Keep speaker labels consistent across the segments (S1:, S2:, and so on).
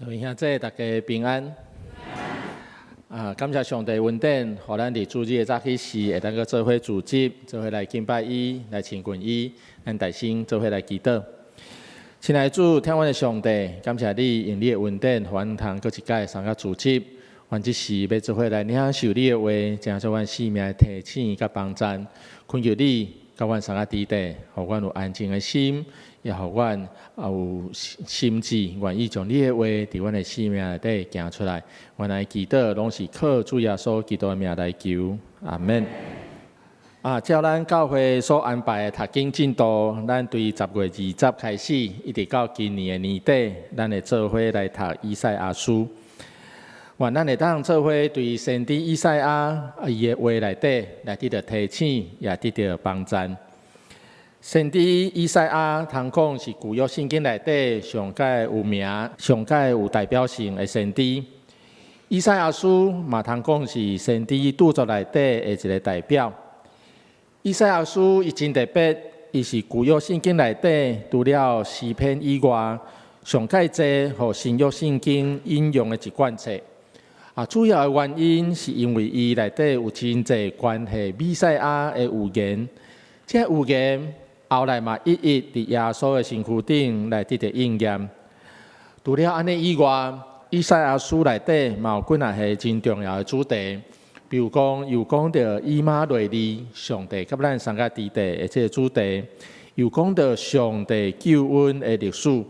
S1: 各位兄弟，大家平安。感谢上帝恩典，互咱伫主日的早起时，会当个做伙组织，做伙来敬拜伊，来亲近伊，咱大心做伙来祈祷。亲爱的主，听阮的上帝，感谢你用你的恩典，互阮通搁一届参加组织。阮即时要做伙来领受你的话，正做阮生命的提醒甲帮助。恳求你，甲阮参加伫地，互阮有安静的心。也互阮有心智，愿意将你的话伫阮的生命内底行出来。阮来祈祷，拢是靠主耶稣基督的名来求，阿免。照咱教会所安排的读经进度，咱对10月20开始，一直到今年的年底，咱会做伙来读以赛亚书。愿咱会当做伙对先知以赛亚伊的话内底来得到提醒，也得到帮助。先知以赛亚通讲是旧约圣经内底上界有名、上界有代表性的先知。以赛亚书嘛通讲是先知著作内底的一个代表。以赛亚书伊真特别，伊是旧约圣经内底除了诗篇以外，上界济和新约圣经引用的一卷册。主要的原因是因为伊内底有真济关系弥赛亚的预言，这预言。后来嘛，一伫耶稣的身躯顶来得到应验。除了安尼以外，以赛亚书内底嘛有几若个真重要的主题，比如讲又讲到以马内利，上帝甲咱三个伫地的这个主题；又讲到上帝救恩的历史；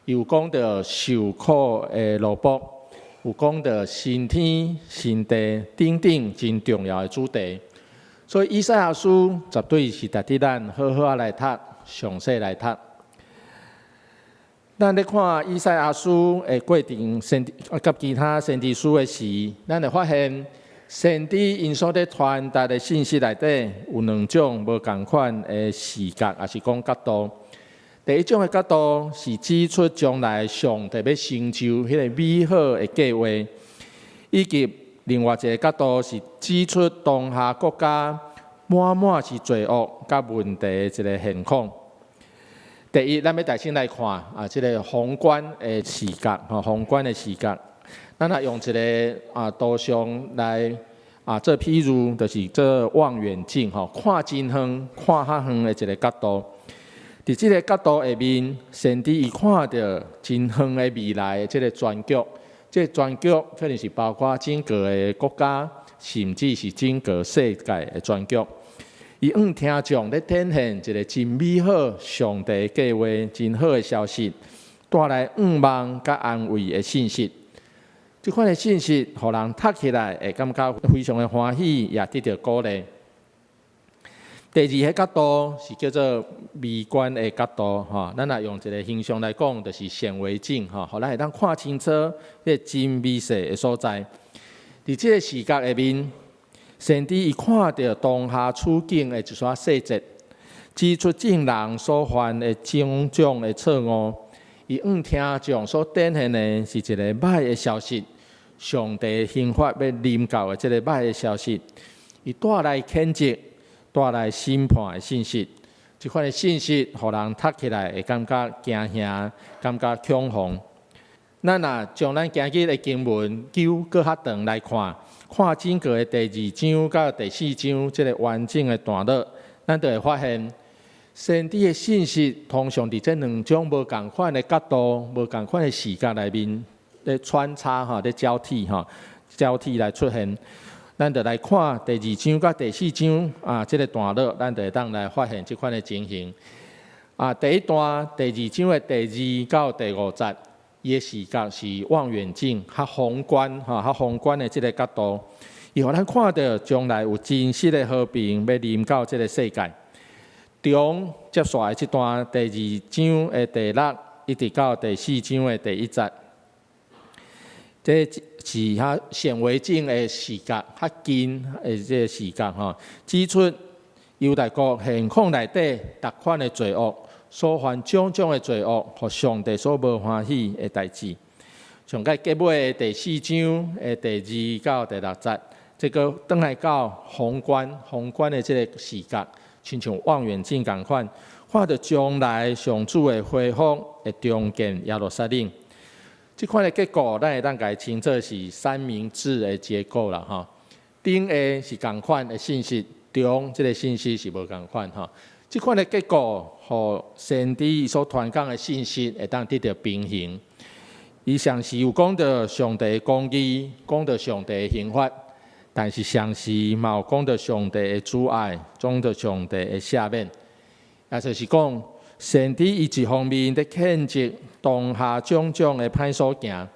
S1: 又讲到受苦的罗卜；有讲到新天新地等等真重要的主题。所以以赛亚书绝对是值得咱好好来读、详细来读。咱咧看以赛亚书的过程，甲其他先知书的时，咱会发现先知因所咧传达的信息内底有两种无同款的视角，也是讲角度。第一种的角度是指出将来上帝要成就迄个美好的计划，以及另外一个角度是指出当下国家满是罪恶甲问题的一个现况。第一，咱要大心来看这个宏观的视角，宏观的视角，咱来用一个图像来做譬如，就是做望远镜看真远、看较远的一个角度。伫这个角度下面，先知伊看到真远的未来的这个全局。这全局可能是包括整个的国家，甚至是整个世界的全局。伊听众咧展现一个真美好、上帝计划真好的消息，带来望甲安慰的信息。这款的信息，互人读起来会感觉非常的欢喜，也得到鼓励。第二个角度是叫做微观的角度，咱来用一个形象来讲，就是显微镜，互咱会当看清楚迄真微细的所在。伫这个视角下面，先知伊看到当下处境的一撮细节，指出众人所犯的种种的错误。伊听众所展现的是一个歹的消息，上帝刑罚要临到的这个歹的消息，伊带来谴责。带来审判的信息，这款的信息，互人读起来会感觉惊吓，感觉恐慌。咱若将咱今日的经文揪搁较长来看，看整个的第2章到第4章这个完整的段落，咱就会发现，先知的信息通常伫这两种无同款的角度、无同款的视角内面咧穿插咧交替来出现。咱就来看第2章到第4章这个段落，咱就会当来发现这款的情形。第一段第2章的第2到第5节，伊的视角是望远镜，较宏观的这个角度，伊互咱看到将来有真实的和平要临到这个世界。中接续的这段第2章的第6一直到第4章的第1节。这是显微镜的视角，较近的这个视角指出犹大国现况内底逐款的罪恶，所犯种种的罪恶，和上帝所无欢喜的代志。上个结尾的第4章的第2到第6节，这个转来到宏观的这个视角，亲像望远镜同款，看到将来上主的恢复会重建耶路撒冷。即款的结构，咱会当甲伊称作是三明治的结构啦，吼。顶下是共款的信息，中即个信息是无共款，吼。即款的结构，互先知伊所传讲的信息会当得到平衡。伊上时有讲到上帝的公义，讲到上帝的刑罚，但是上时嘛有讲到上帝的阻碍，讲到上帝的赦免，也就是讲。先知伊一方面在谴责当下种种的歹所行，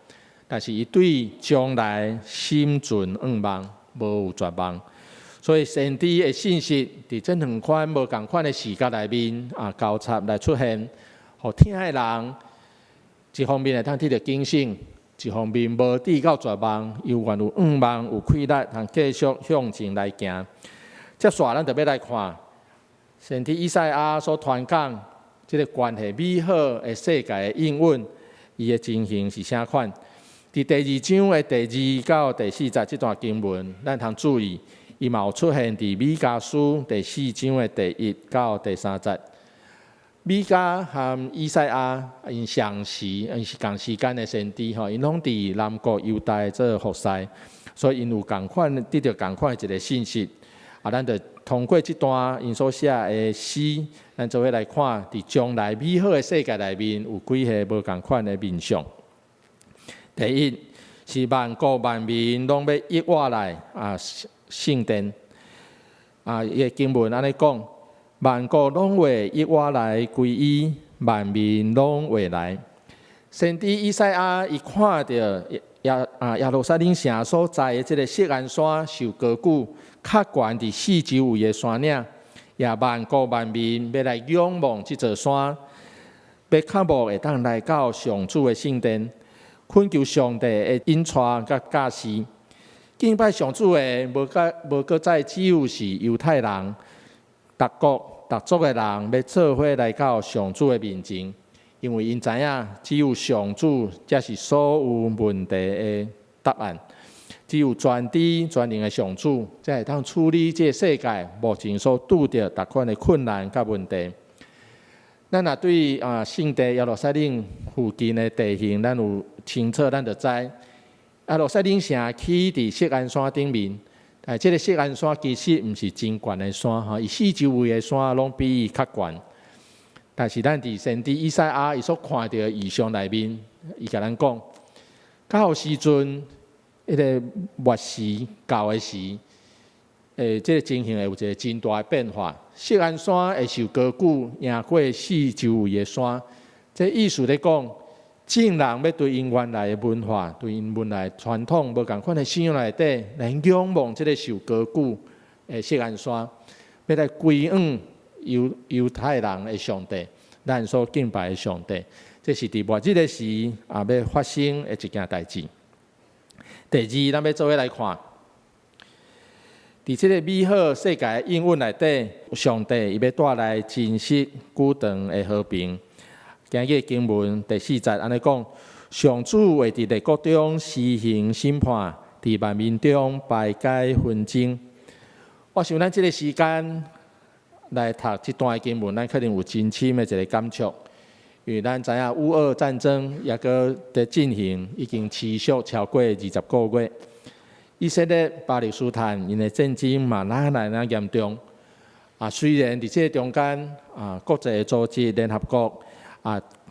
S1: 但是伊对将来心存盼望，无有绝望。所以先知的信息伫这两款无共款的时间内面交叉来出现，互听的人一方面会通得到警醒，一方面无抵到绝望，又愿有盼望、有气力，通继续向前来行。接下来咱就要来看先知以赛亚所传讲。即个关系美好的世界的应允，伊的情形是啥款？伫第二章的第2到第4节这段经文，咱通注意，伊嘛有出现伫米迦书第4章的第1到第3节。米迦和以赛亚因相时，因是同时间的先知吼，因拢伫南国犹大做服侍，所以因有共款得到共款一个信息。咱就通过这段因所写的诗，咱就会来看伫将来美好的世界内面有几个无共款的面向。第一是万国万民拢要一活来圣殿伊的经文安尼讲，万国拢会一活来归依，万民拢会来。先知以赛亚伊看到耶路撒冷城所在的这个锡安山受高举。较悬伫四周围的山岭，也万国万民要来仰望这座山，要较无会当来到上主的圣殿，恳求上帝的引带甲教示。敬拜上主的无搁再只有是犹太人，各国各族的人要做伙来到上主的面前，因为因知影只有上主才是所有问题的答案。只有全知全能的上主，才会当处理这个世界目前所拄着各款的困难甲问题。咱也对圣地耶路撒冷附近的地形，咱有清楚，咱就知耶路撒冷城起伫锡安山顶面，但这个锡安山其实毋是真悬的山吼，伊四周围的山拢比伊较悬。但是咱伫先知以赛亚伊所看到的异象内面，伊甲咱讲，到时阵。迄个末时到的时，这个情形会有一个真大的变化。锡安山会受高举，赢过四周围的山。这意思咧讲，正人要对因原来的文化、对因原来传统无共款的信仰内底，来仰望这个受高举的锡安山，要来归仰犹太人的上帝，咱所敬拜的上帝。这是伫末日的时要发生的一件代志。第二，咱要做伙来看，伫这个美好世界的应允内底，上帝伊要带来真实久长的和平。今日经文第4节安尼讲，上主会伫列国中施行审判，伫万民中排解纷争。我想咱这个时间来读这段经文，咱肯定有真深的一个感触。因为咱知影乌俄战争也搁在进行，已经持续超过20个月。以色列、巴勒斯坦因的战争嘛哪严重？虽然伫这中间国际组织、联合国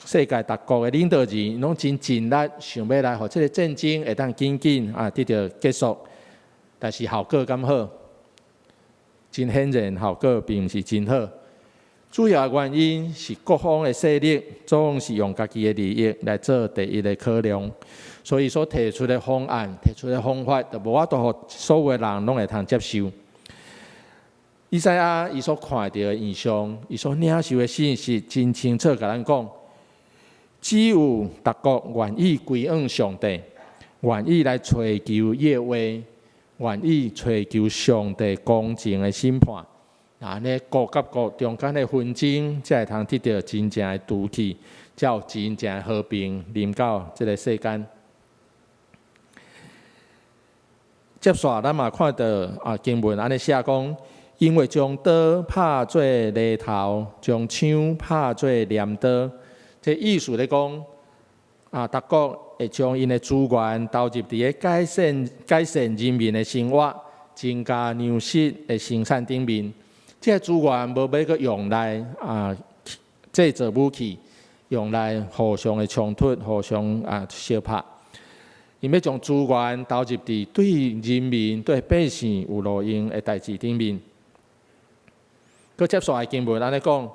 S1: 世界各国的领导人拢真尽力想要来，互这个战争会当紧得到结束，但是效果敢好？真显然，效果并毋是真好。主要的原因是各方的势力总是用家己的利益来做第一的考量，所以所提出的方案、提出的方法，就无法度互所有的人拢会通接受。以赛亚伊所看到的异象，伊所领受的信息，真清楚甲咱讲，只有各国愿意归向上帝，愿意来找求耶和华，愿意找求上帝公正的审判。安尼国甲国中间的纷争，才会通得到真正的除去，才有真正的和平临到这个世间。接下咱嘛看到经文安尼写讲，因为将刀拍做犁头，将枪拍做镰刀。这意思咧讲，各国会将因的资源投入伫改善人民的生活，增加粮食的生产顶面。这个资源无要去用来制造武器，用来互相的冲突、互相相拍。因要将资源投入伫对人民、对百姓有路用的代志顶面。佮接下来经文安尼讲，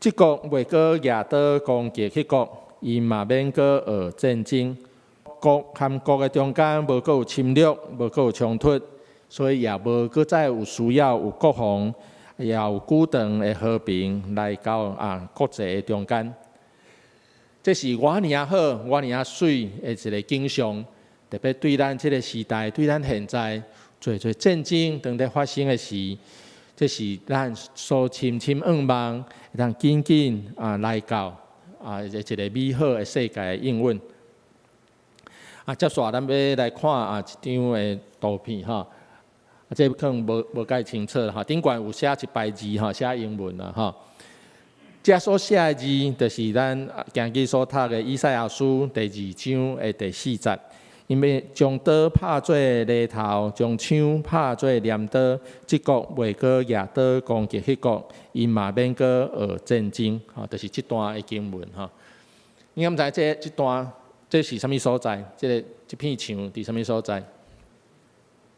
S1: 这国袂过亚倒攻击迄国，伊嘛免过学战争。国和国的中间无过有侵略，无过有冲突，所以也无过再有需要有国防，也有久长的和平来到国际的中间。这是我尔好，我尔水的一个景象，特别对咱这个时代，对咱现在做战争正在发生的事，这是咱所深深仰望，让紧紧来到一个美好的世界的应允。接下来咱要来看一张的图片哈，这可能无介清楚哈，顶悬有写一排字哈，写英文啦哈。这所写的字，就是咱今日所读的以赛亚书第2章的第4节，因为将刀拍做犁头，将枪拍做镰刀，这国袂过亚倒攻击迄国，因嘛免过学战争，就是这段的经文哈。你敢知这段这是啥物所在？这片墙伫啥物所在？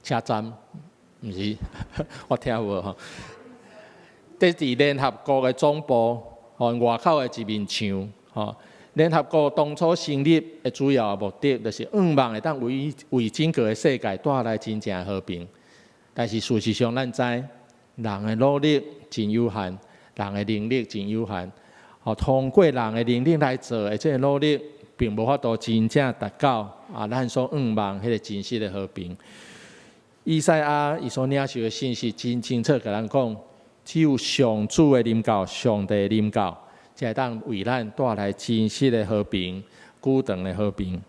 S1: 车站？毋是，我听有哈。这伫联合国的总部。外口的一面墙，联合国当初成立的主要目的，就是仰望会当为整个的世界带来真正的和平。但是事实上，咱知人的努力真有限，人的能力真有限。通过人的能力来做的这个努力，并无法度真正达到咱所仰望迄个真实的和平。以赛亚伊所领受的信息真清楚，甲咱讲。只有上主的临到，上帝的临到，才会当为咱带来真实的和平、久长的和平。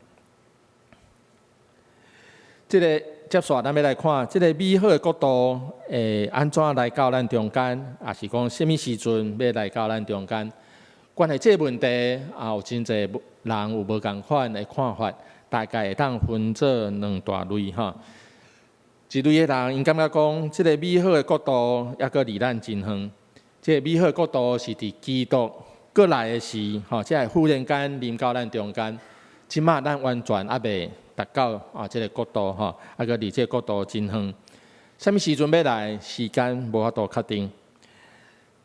S1: 这个接下来咱要来看，这个美好的国度会安怎来到咱中间，也是讲什么时阵要来到咱中间？关于这个问题，有真侪人有无同款的看法，大概会当分做2大类哈。一类的人，因感觉讲，这个美好的国度抑阁离咱真远。这个美好的国度是伫基督过来的时，才会忽然间临到咱中间。即马咱完全还未达到这个国度抑阁离这个国度真远。什么时阵要来？时间无法度确定。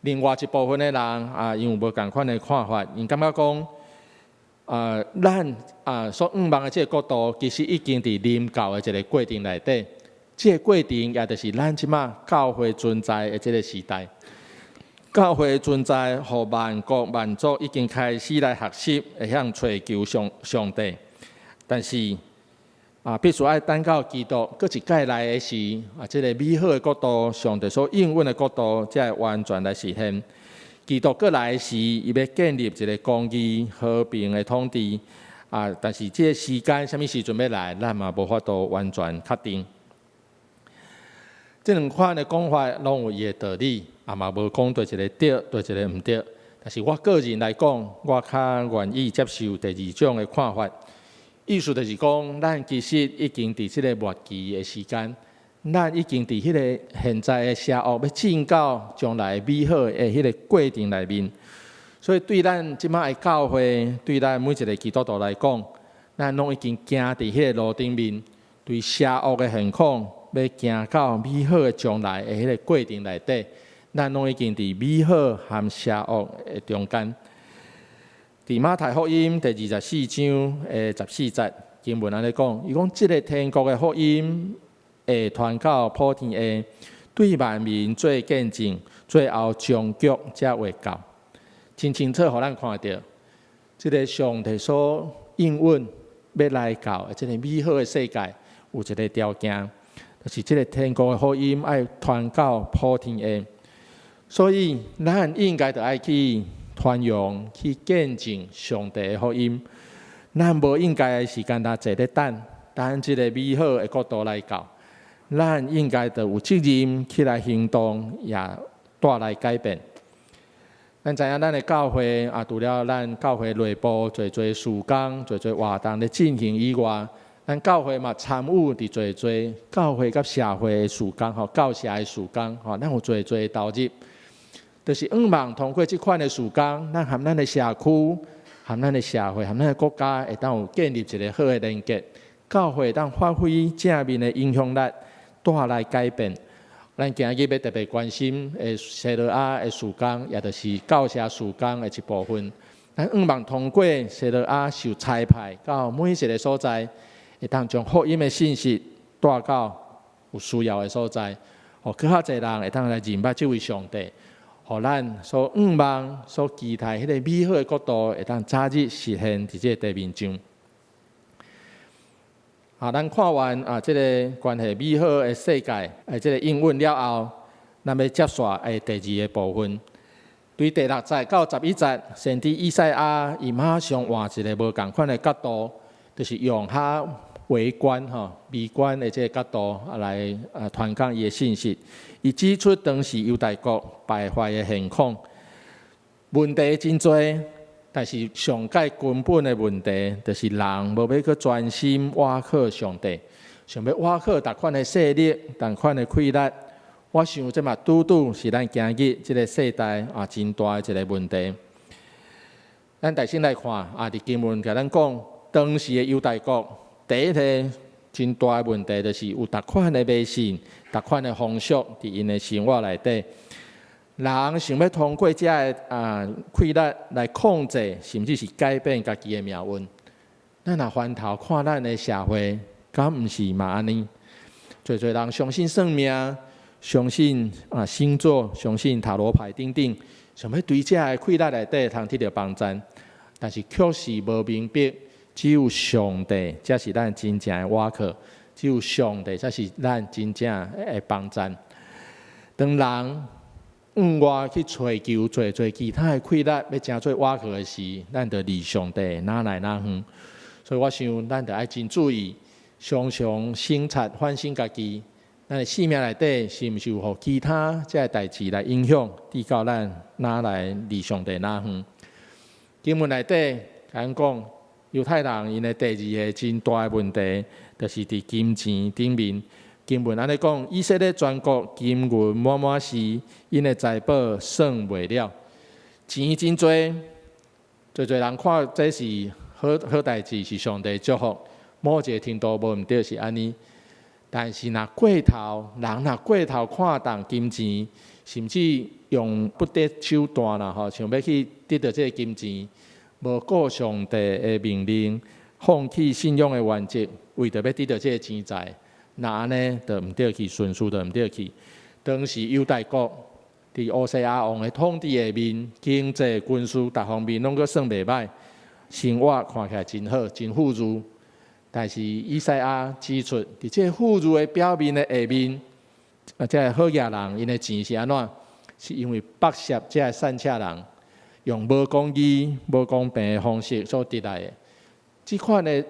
S1: 另外一部分的人因有无同款的看法，因感觉讲，咱所仰望的这个国度，其实已经伫临到的一个过程内底。这个过程也就是咱即马教会存在的这个时代，教会存在，互万国万族已经开始来学习，会向追求上帝。但是必须要等到基督佫一届来的时，这个美好的国度，上帝所应允的国度，才会完全来实现。基督佫来的时，伊要建立一个公义、和平的统治。但是这个时间什么时阵要来，咱嘛无法度完全确定。这2款的讲法拢有伊的道理，嘛无讲对一个对，对一个毋对。但是我个人来讲，我较愿意接受第2种的看法。意思就是讲，咱其实已经伫即个末期的时间，咱已经伫迄个现在的社恶要进到将来美好的迄个过程内面。所以对咱即摆的教会，对咱每一个基督徒来讲，咱拢已经行伫迄个路顶面，对社恶的现况。要行到美好的将来的迄个过程内底，咱拢已经伫美好和邪恶的中间。伫马太福音第24章的14节经文安尼讲，伊讲即个天国的福音会传到普天下，对万民做见证，最后终局才会到。真清楚，互咱看到，即个上帝所应允要来到的即个美好的世界，有一个条件。就是这个天国的福音要传到普天下，所以咱应该就要去传扬、去见证上帝的福音。咱无应该是简单坐咧等这个美好的国度来到，咱应该就有责任起来行动，也带来改变。咱知影咱的教会除了咱教会内部侪事工、侪活动咧进行以外，咱教会嘛参与伫侪教会甲社会的事工教社的事工咱有侪投入，就是希望通过即款的事工，咱和咱的社区、和咱的社会、和咱的国家会当有建立一个好的连结，教会会当发挥正面的影响力，带来改变。咱今日要特别关心的西罗亚的事工，也就是教社事工的一部分。咱希望通过西罗亚受差派到每一个所在，会当将福音的信息带到有需要的所在，更较侪人会当来认捌这位上帝，互咱所希望、所期待迄个美好的国度，会当早日实现伫这地面上。咱看完这个关系美好的世界这个应允了后，咱要接续第二个部分。对第6节到11节，先知以赛亚伊马上换一个无共款的角度，就是用较微观微观的这个角度来传讲伊的信息。伊指出当时犹大国败坏的现况，问题真多。但是上界根本的问题，就是人无要去专心倚靠上帝，想要倚靠逐款的势力、逐款的规律。我想这嘛拄是咱今日这个世代真大的一个问题。咱大先来看伫经文甲咱讲，当时的犹大国第一个真大的问题，就是有逐款的迷信、逐款的风俗伫因的生活内底。人想要通过这个规律来控制，甚至是改变家己的命运。咱若翻头看咱的社会，敢毋是嘛安尼？侪人相信算命，相信星座，相信塔罗牌等等，想要对这个规律内底通得到帮助，但是确实无明白，只有上帝才是咱真正的倚靠，只有上帝才是咱真正的帮助。当人我去追求做其他的规律，要真做倚靠的时，咱就离上帝哪来哪远。所以我想，咱就要真注意，常常省察反省家己，咱的生命内底是毋是有互其他这代志来影响，直到咱哪来离上帝哪远。经文内底讲犹太人因的第二个真大的问题，就是伫金钱顶面。经文安尼讲，以色列全国金银满满是，因的财宝算袂了，钱真多，侪人看这是好代志，是上帝祝福，某一个程度无毋对是安尼。但是若过头，人若过头看重金钱，甚至用不得手段想要去得到这个金钱，无顾上帝的命令，放弃信仰的原则，为着要得到这个钱财。那安尼就毋对去，顺序就毋对去。当时犹大国伫乌西亚王的统治下面，经济、军事各方面拢阁算袂歹，生活看起来真好，真富裕。但是以赛亚指出，伫这富裕的表面的下面，这好野人因的钱是安怎？是因为剥削这善车人，用无公义、无公平的方式所得来的。这款的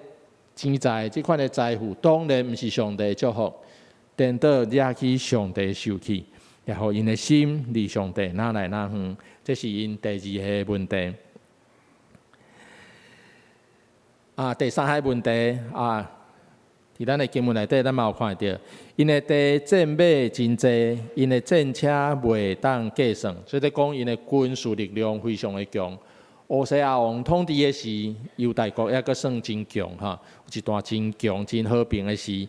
S1: 钱财，这款的财富，当然毋是上帝的祝福，颠倒惹起上帝生气，也互因的心离上帝哪来哪远，这是因第二个问题。第三个问题伫咱的经文内底，咱嘛有看到，因的地战马真济，因的战车袂当计算，所以在讲因的军事力量非常的强。乌西亚王统治的时，犹大国也阁算真强有一段真强、真和平的时。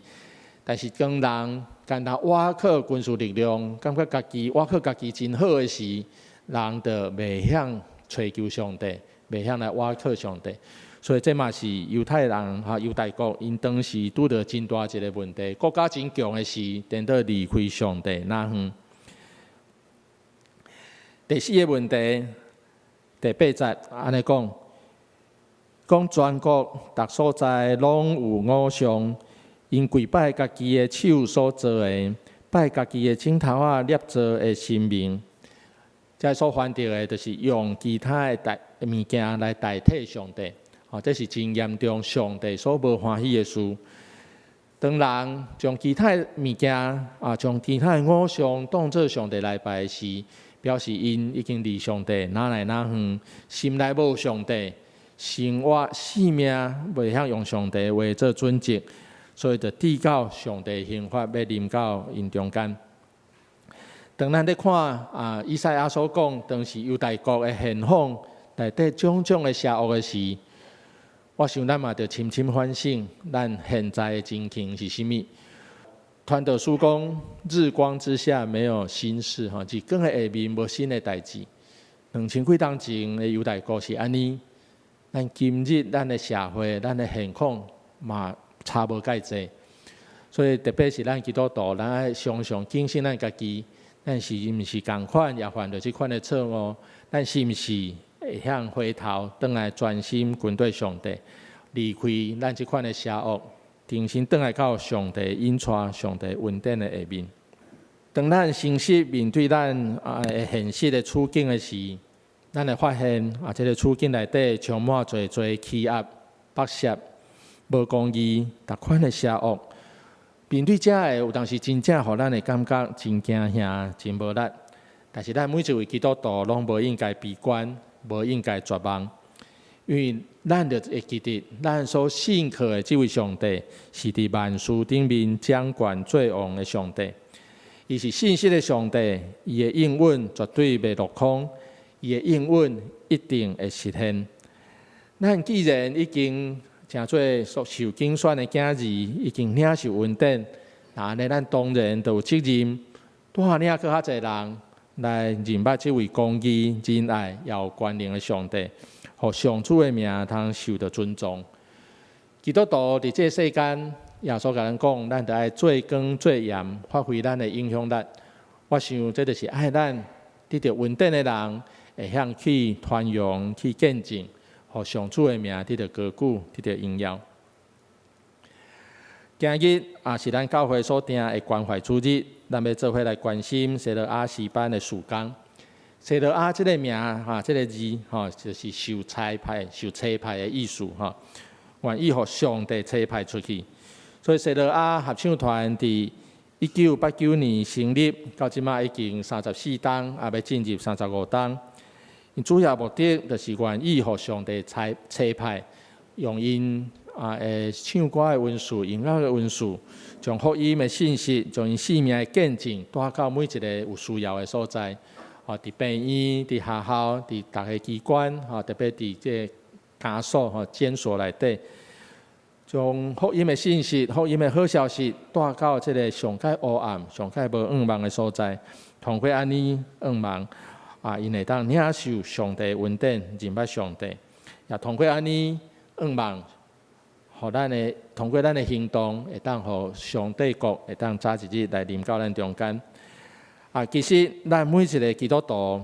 S1: 但是当人单倚靠军事力量，感觉家己倚靠家己真好的时，人就袂晓追求上帝，袂晓来倚靠上帝。所以这嘛是犹太人犹大国因当时拄到真大一个问题，国家真强的时，颠倒离开上帝哪远。第四个问题。第8节安尼讲全国逐所在拢有偶像，因跪拜家己的手所做的，拜家己的指头捏造的神明。这所犯着的，就是用其他的物件来代替上帝。这是真严重，上帝所无欢喜的事。当人将其他的物件将其他的偶像当作上帝来拜时，表示因已经离上帝哪来哪远，心内无上帝，生活性命袂晓用上帝话做准则，所以就递到上帝刑罚要临到因中间。当咱咧看以赛亚所讲，当时犹大国的现况内底种种的邪恶的事，我想咱嘛着深深反省，咱现在的情形是甚物？传道书讲，日光之下没有新事，日光的下面无新的代志。2000几年前的犹大国是安尼，咱今日咱的社会、咱的现况嘛差无介济。所以特别是咱基督徒，咱爱常常警醒咱家己，咱是毋是共款也犯着即款的错误？咱是毋是会向回头，转来专心跟对上帝，离开咱即款的邪恶？重新转来到上帝引带、上帝恩典的下面。当咱诚实面对咱现实的处境的时，咱会发现这个处境内底充满侪欺压、剥削、无公义、逐款的邪恶。面对这个，有当时真正互咱会感觉真惊吓、真无力。但是咱每一位基督徒拢无应该悲观，无应该绝望。因为咱就会记得，咱所信靠的这位上帝，是伫万事顶面掌管最王的上帝。伊是信实的上帝，伊的应允绝对袂落空，伊的应允一定会实现。咱既然已经成做受拣选的囝儿，已经领受恩典，那安尼咱当然就有责任，多领更较侪人来认捌这位公义、仁爱、也有权能的上帝。互上主的名通受到尊重。基督徒伫这世间，耶稣甲咱讲，咱着爱做光做盐，发挥咱的影响力。我想，这就是爱咱得到恩典的人，会向去传扬、去见证，互上主的名得到高举，得到荣耀。今日是咱教会所定的关怀主日，咱要做伙来关心西罗亚诗班的事工。西罗亚这个名这个字就是受差派、受差派的意思愿意互上帝差派出去。所以西罗亚合唱团伫1989年成立，到即马已經34冬，也要進入35冬。因主要目的就是願意互上帝差派，用因的唱歌的文字、音樂的文字，將福音的信息、將因生命的見證帶到每一個有需要的所在。伫病院、伫學校、伫各個機關，特別伫這家屬、診所內底，將福音的信息、福音的好消息帶到這個上界黑暗、上界無願望的所在，通過安尼願望，因會當領受上帝恩典，認捌上帝，也通過安尼願望，互咱的通過咱的行動，會當互上帝國會當早一日來臨到咱中間。其實咱每一個基督徒，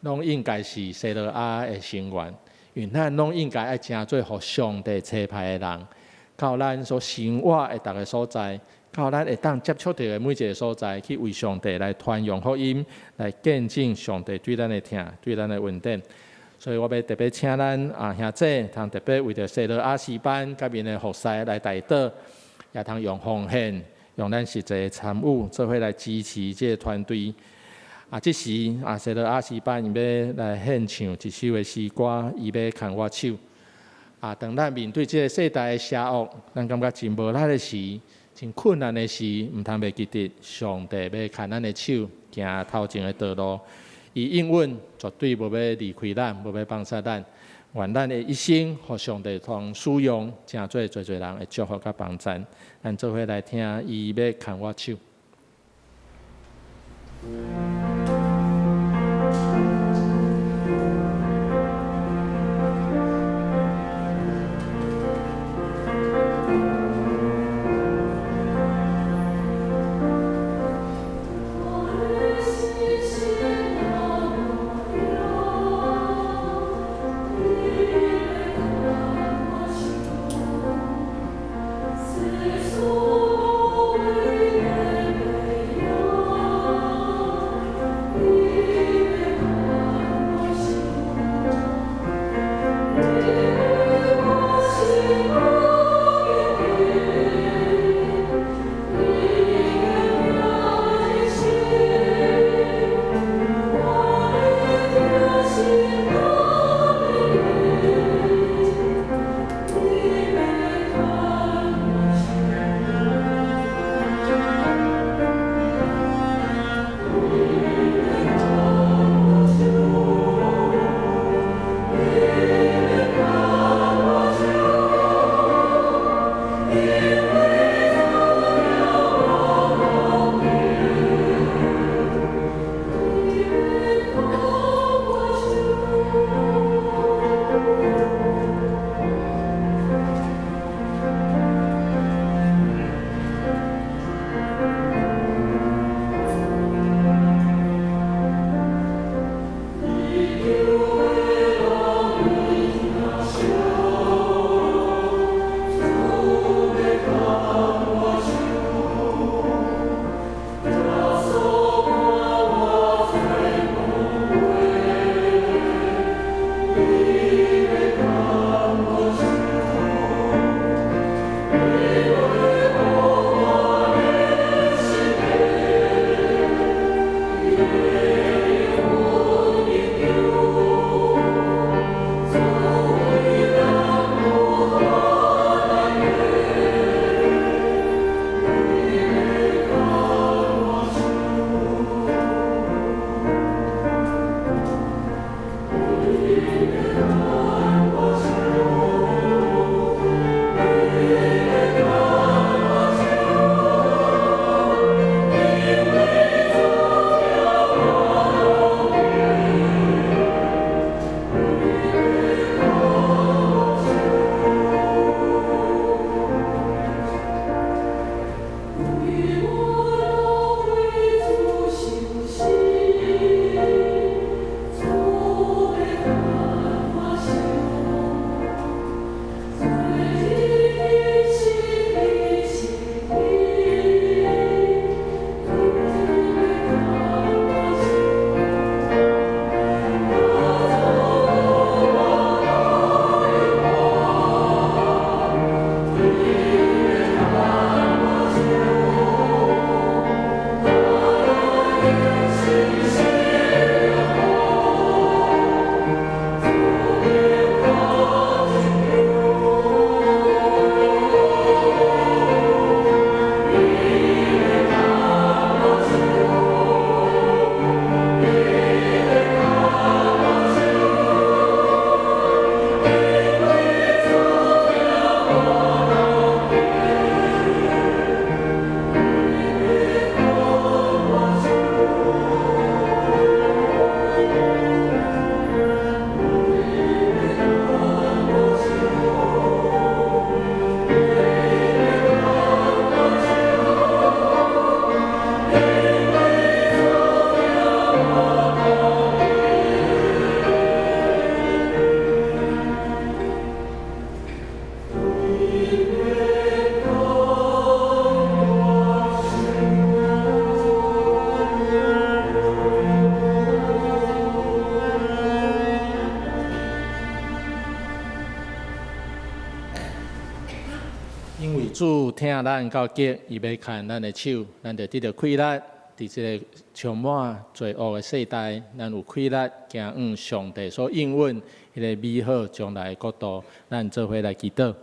S1: 攏應該是西羅亞的成員，因為咱攏應該愛成做互上帝差派的人，到咱所生活的逐個所在，到咱會當接觸到的每一個所在，去為上帝來傳揚福音，來見證上帝對咱的疼、對咱的恩典。所以我要特別請咱兄弟，通特別為着西羅亞詩班甲因的服侍來代禱，也通用奉獻。用咱實際參與，做伙來支持這個團隊。這時西羅亞詩班伊要來獻唱一首的詩歌，伊要牽我手。當咱面對這個世代的邪惡，咱感覺真無力的時，真困難的時，毋通袂記得上帝要牽咱的手，行頭前的道路。伊應允絕對無要離開咱，無要放棄咱。願咱的一生，互上帝通使用，真做最人的祝福甲幫助。咱做伙來聽，伊要牽我手。因为主听咱到极，伊要看咱的手，咱就得到快乐。伫这个充满罪恶的世代，咱有快乐，行往上帝所应允迄个美好将来的国度，咱做伙来祈祷。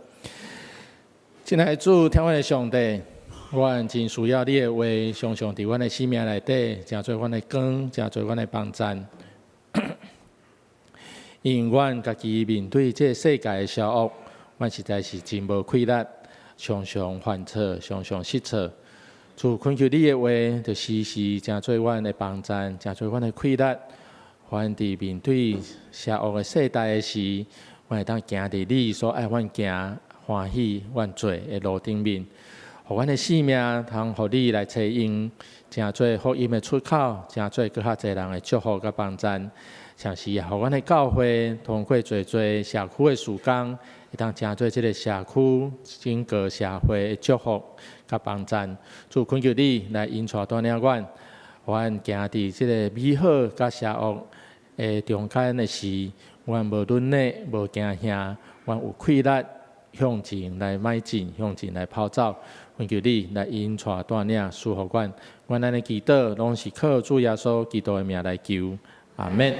S1: 亲爱的主，听阮的上帝，阮真需要你的话，常常伫阮的生命内底，成做阮的光，成做阮的帮助。因为阮家己面对这世界的邪恶，阮实在是真无快乐，常常犯错，常常失错。主恳求你的话，就时时成做阮的帮助，成做阮的快乐。阮伫面对邪恶的世代的时，阮会当行伫你所爱阮行欢喜阮做的路顶面，互阮的性命通互你来采用，成做福音的出口，成做更较侪人的祝福甲帮助。像是互阮的教会通过做社区的事工，会当成做即个社区整个社会的祝福甲帮助。主恳求你来引带带领阮，阮行伫即个美好甲邪恶的中间的时，阮无论内无惊吓，阮有快乐向前来迈进，向前来跑走。恳求你来引带带领，赐福阮。阮安尼祈祷，拢是靠主耶稣基督的名来求。阿免。